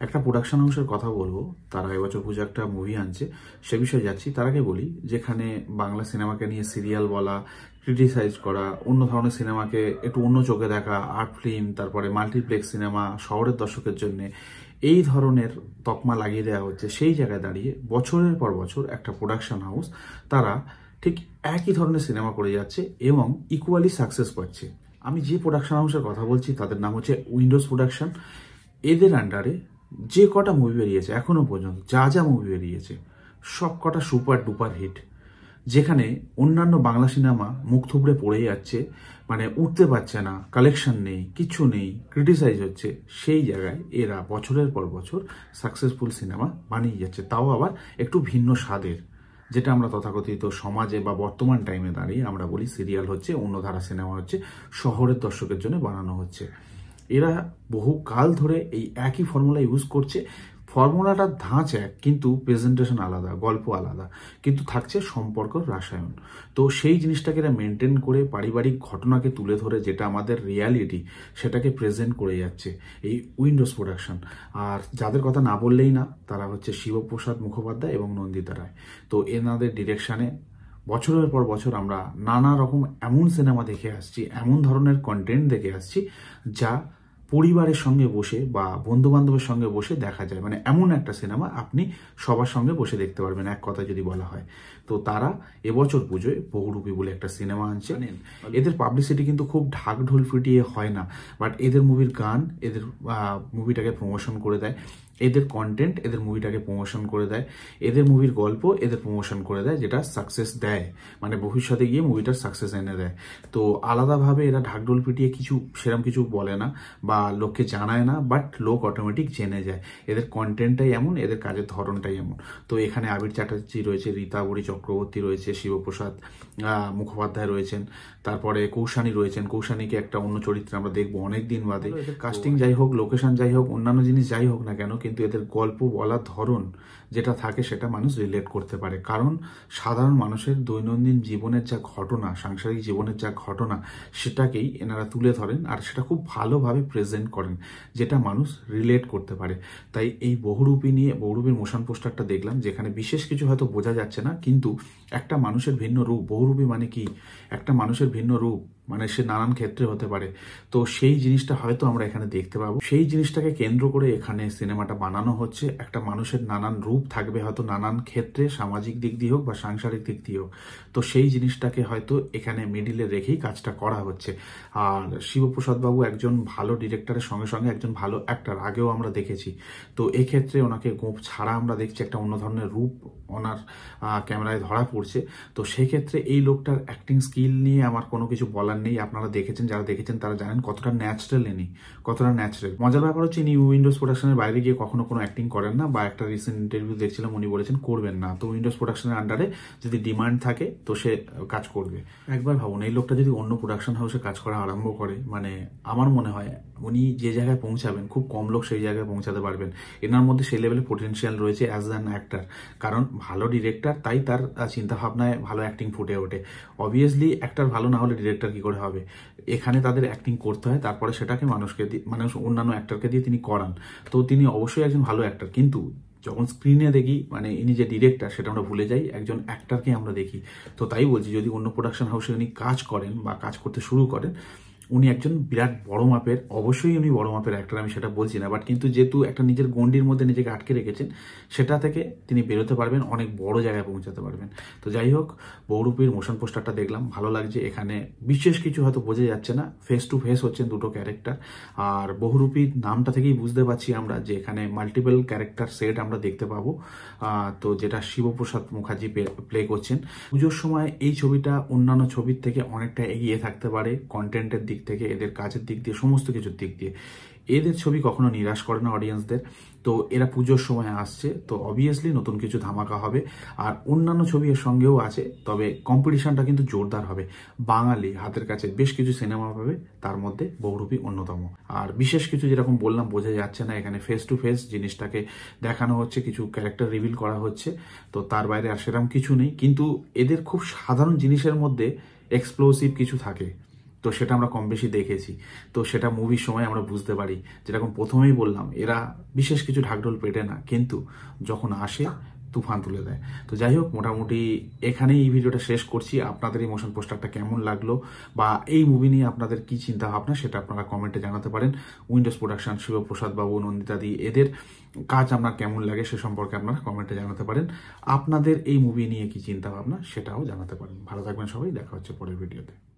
একটা প্রোডাকশন হাউসের কথা বলবো, তারা এবছর পুজো একটা মুভি আনছে, সে বিষয়ে যাচ্ছি। তার আগে বলি, যেখানে বাংলা সিনেমাকে নিয়ে সিরিয়াল বলা, ক্রিটিসাইজ করা, অন্য ধরনের সিনেমাকে একটু অন্য চোখে দেখা, আর্ট ফিল্ম, তারপরে মাল্টিপ্লেক্স সিনেমা শহরের দর্শকের জন্য এই ধরনের তকমা লাগিয়ে দেওয়া হচ্ছে, সেই জায়গায় দাঁড়িয়ে বছরের পর বছর একটা প্রোডাকশন হাউস তারা ঠিক একই ধরনের সিনেমা করে যাচ্ছে এবং ইকুয়ালি সাকসেস পাচ্ছে। আমি যে প্রোডাকশন হাউসের কথা বলছি তাদের নাম হচ্ছে উইন্ডোজ প্রোডাকশন। এদের আন্ডারে যে কটা মুভি বেরিয়েছে এখনো পর্যন্ত, যা মুভি বেরিয়েছে সব কটা সুপার ডুপার হিট। যেখানে অন্যান্য বাংলা সিনেমা মুখ থুবড়ে পড়ে যাচ্ছে, মানে উঠতে পারছে না, কালেকশন নেই, কিছু নেই, ক্রিটিসাইজ হচ্ছে, সেই জায়গায় এরা বছরের পর বছর সাকসেসফুল সিনেমা বানিয়ে যাচ্ছে, তাও আবার একটু ভিন্ন স্বাদের। যেটা আমরা তথাকথিত সমাজে বা বর্তমান টাইমে দাঁড়িয়ে আমরা বলি সিরিয়াল হচ্ছে, অন্য ধারা সিনেমা হচ্ছে, শহরের দর্শকের জন্য বানানো হচ্ছে। এরা বহু কাল ধরে এই একই ফর্মুলা ইউজ করছে। ফর্মুলাটার ধাঁচ এক, কিন্তু প্রেজেন্টেশন আলাদা, গল্প আলাদা, কিন্তু থাকছে সম্পর্ক রাসায়ন। তো সেই জিনিসটাকে এরা মেনটেন করে পারিবারিক ঘটনাকে তুলে ধরে, যেটা আমাদের রিয়ালিটি, সেটাকে প্রেজেন্ট করে যাচ্ছে এই উইন্ডোজ প্রোডাকশন। আর যাদের কথা না বললেই না, তারা হচ্ছে শিবপ্রসাদ মুখোপাধ্যায় এবং নন্দিতা রায়। তো এনাদের ডিরেকশনে বছরের পর বছর আমরা নানা রকম এমন সিনেমা দেখে আসছি, এমন ধরনের কন্টেন্ট দেখে আসছি যা পরিবারের সঙ্গে বসে বা বন্ধু বান্ধবের সঙ্গে বসে দেখা যায়। মানে এমন একটা সিনেমা আপনি সবার সঙ্গে বসে দেখতে পারবেন, এক কথা যদি বলা হয়। তো তারা এবছর পুজোয় বহুরূপী বলে একটা সিনেমা আনছে। এদের পাবলিসিটি কিন্তু খুব ঢাক ঢোল ফিটিয়ে হয় না, বাট এদের মুভির গান এদের মুভিটাকে প্রমোশন করে দেয়, এদের কন্টেন্ট এদের মুভিটাকে প্রমোশন করে দেয়, এদের মুভির গল্প এদের প্রমোশন করে দেয়, যেটা সাকসেস দেয়, মানে ভবিষ্যতে গিয়ে মুভিটার সাকসেস এনে দেয়। তো আলাদাভাবে এরা ঢাকঢোল পিটিয়ে কিছু সেরকম কিছু বলে না বা লোককে জানায় না, বাট লোক অটোমেটিক জেনে যায়। এদের কন্টেন্টটাই এমন, এদের কাজের ধরনটাই এমন। তো এখানে আবির চ্যাটার্জি রয়েছে, রীতাবরী চক্রবর্তী রয়েছে, শিবপ্রসাদ মুখোপাধ্যায় রয়েছেন, তারপরে কৌশানী রয়েছেন। কৌশানীকে একটা অন্য চরিত্রে আমরা দেখবো অনেক দিন বাদে। এদের কাস্টিং যাই হোক, লোকেশন যাই হোক, অন্যান্য জিনিস যাই হোক না কেন, কিন্তু এদের গল্প বলার ধরন যেটা থাকে সেটা মানুষ রিলেট করতে পারে। কারণ সাধারণ মানুষের দৈনন্দিন জীবনের যা ঘটনা, সাংসারিক জীবনের যা ঘটনা, সেটাকেই এনারা তুলে ধরেন, আর সেটা খুব ভালোভাবে প্রেজেন্ট করেন, যেটা মানুষ রিলেট করতে পারে। তাই এই বহুরূপী নিয়ে, বহুরূপীর মোশন পোস্টারটা দেখলাম, যেখানে বিশেষ কিছু হয়তো বোঝা যাচ্ছে না, কিন্তু একটা মানুষের ভিন্ন রূপ। বহুরূপী মানে কি? একটা মানুষের ভিন্ন রূপ, মানে সে নানান ক্ষেত্রে হতে পারে। তো সেই জিনিসটা হয়তো আমরা এখানে দেখতে পাবো। সেই জিনিসটাকে কেন্দ্র করে এখানে সিনেমাটা বানানো হচ্ছে। একটা মানুষের নানান রূপ থাকবে হয়তো নানান ক্ষেত্রে, সামাজিক দিক দিয়ে হোক বা সাংসারিক দিক দিয়ে হোক। তো সেই জিনিসটাকে হয়তো এখানে মিডিলে রেখেই কাজটা করা হচ্ছে। আর শিবপ্রসাদ বাবু একজন ভালো ডিরেক্টরের সঙ্গে সঙ্গে একজন ভালো অ্যাক্টর, আগেও আমরা দেখেছি। তো এক্ষেত্রে ওনাকে গোপ ছাড়া আমরা দেখছি একটা অন্য ধরনের রূপ ওনার ক্যামেরায় ধরা পড়ছে। তো সেক্ষেত্রে এই লোকটার অ্যাক্টিং স্কিল নিয়ে আমার কোনো কিছু বলার নেই। আপনারা দেখেছেন, যারা দেখেছেন তারা জানেন কতটা ন্যাচারাল ইনি, কতটা ন্যাচারাল। মজার ব্যাপার হচ্ছে ইনি উইন্ডোজ প্রোডাকশনের বাইরে গিয়ে কখনো কোনো অ্যাক্টিং করেন না, বা একটা রিসেন্ট ইন্টারভিউ দেখছিলাম উনি বলেছেন করবেন না। তো উইন্ডোজ প্রোডাকশনের আন্ডারে যদি ডিমান্ড থাকে তো সে কাজ করবে। একবার ভাবুন, এই লোকটা যদি অন্য প্রোডাকশন হাউসে কাজ করা আরম্ভ করে, মানে আমার মনে হয় উনি যে জায়গায় পৌঁছাবেন, খুব কম লোক সেই জায়গায় পৌঁছাতে পারবেন। এনার মধ্যে সেই লেভেলে পোটেনশিয়াল রয়েছে অ্যাজ অ্যান অ্যাক্টার। কারণ ভালো ডিরেক্টর, তাই তার চিন্তাভাবনায় ভালো অ্যাক্টিং ফুটে ওঠে। অবভিয়াসলি অ্যাক্টর ভালো না হলে ডিরেক্টর কি করে হবে? এখানে তাদের অ্যাক্টিং করতে হয়, তারপরে সেটাকে মানুষকে দিয়ে, মানে অন্যান্য অ্যাক্টরকে দিয়ে তিনি করান। তো তিনি অবশ্যই একজন ভালো অ্যাক্টর, কিন্তু যখন স্ক্রিনে দেখি, মানে ইনি যে ডিরেক্টর সেটা আমরা ভুলে যাই, একজন অ্যাক্টরকে আমরা দেখি। তো তাই বলছি, যদি অন্য প্রোডাকশন হাউসে উনি কাজ করেন বা কাজ করতে শুরু করেন, উনি একজন বিরাট বড় মাপের, অবশ্যই উনি বড় মাপের অ্যাক্টর, আমি সেটা বলছি না, বাট কিন্তু যেহেতু একটা নিজের গণ্ডির মধ্যে নিজেকে আটকে রেখেছেন, সেটা থেকে তিনি বেরোতে পারবেন, অনেক বড় জায়গায় পৌঁছাতে পারবেন। তো যাই হোক, বহুরূপীর মোশন পোস্টারটা দেখলাম, ভালো লাগছে। এখানে বিশেষ কিছু হয়তো বোঝা যাচ্ছে না, ফেস টু ফেস হচ্ছেন দুটো ক্যারেক্টার। আর বহুরূপীর নামটা থেকেই বুঝতে পারছি আমরা যে এখানে মাল্টিপল ক্যারেক্টার সেট আমরা দেখতে পাবো। তো যেটা শিবপ্রসাদ মুখার্জি প্লে করছেন। পুজোর সময় এই ছবিটা অন্যান্য ছবির থেকে অনেকটা এগিয়ে থাকতে পারে, কন্টেন্টের দিক থেকে, এদের কাজের দিক দিয়ে, সমস্ত কিছুর দিক দিয়ে। এদের ছবি কখনো নিরাশ করে না অডিয়েন্সদের। তো এরা পুজোর সময় আসছে, তো অবভিয়াসলি নতুন কিছু ধামাকা হবে। আর অন্যান্য ছবি এর সঙ্গেও আছে, তবে কম্পিটিশনটা কিন্তু জোরদার হবে। বাঙালি হাতের কাছে বেশ কিছু সিনেমা পাবে, তার মধ্যে বহুরূপী অন্যতম। আর বিশেষ কিছু যেরকম বললাম বোঝা যাচ্ছে না, এখানে ফেস টু ফেস জিনিসটাকে দেখানো হচ্ছে, কিছু ক্যারেক্টার রিভিল করা হচ্ছে। তো তার বাইরে আর সেরকম কিছু নেই, কিন্তু এদের খুব সাধারণ জিনিসের মধ্যে এক্সপ্লোসিভ কিছু থাকে। তো সেটা আমরা কম বেশি দেখেছি। তো সেটা মুভির সময় আমরা বুঝতে পারি, যেরকম প্রথমেই বললাম, এরা বিশেষ কিছু ঢাকঢোল পেটে না, কিন্তু যখন আসে তুফান তুলে দেয়। তো যাই হোক, মোটামুটি এখানেই এই ভিডিওটা শেষ করছি। আপনাদের এই মোশন পোস্টারটা কেমন লাগলো বা এই মুভি নিয়ে আপনাদের কি চিন্তা ভাবনা, সেটা আপনারা কমেন্টে জানাতে পারেন। উইন্ডোজ প্রোডাকশন, শিবপ্রসাদ বাবু, নন্দিতাদি, এদের কাজ আপনার কেমন লাগে সে সম্পর্কে আপনারা কমেন্টে জানাতে পারেন। আপনাদের এই মুভি নিয়ে কি চিন্তা ভাবনা সেটাও জানাতে পারেন। ভালো থাকবেন সবাই, দেখা হচ্ছে পরের ভিডিওতে।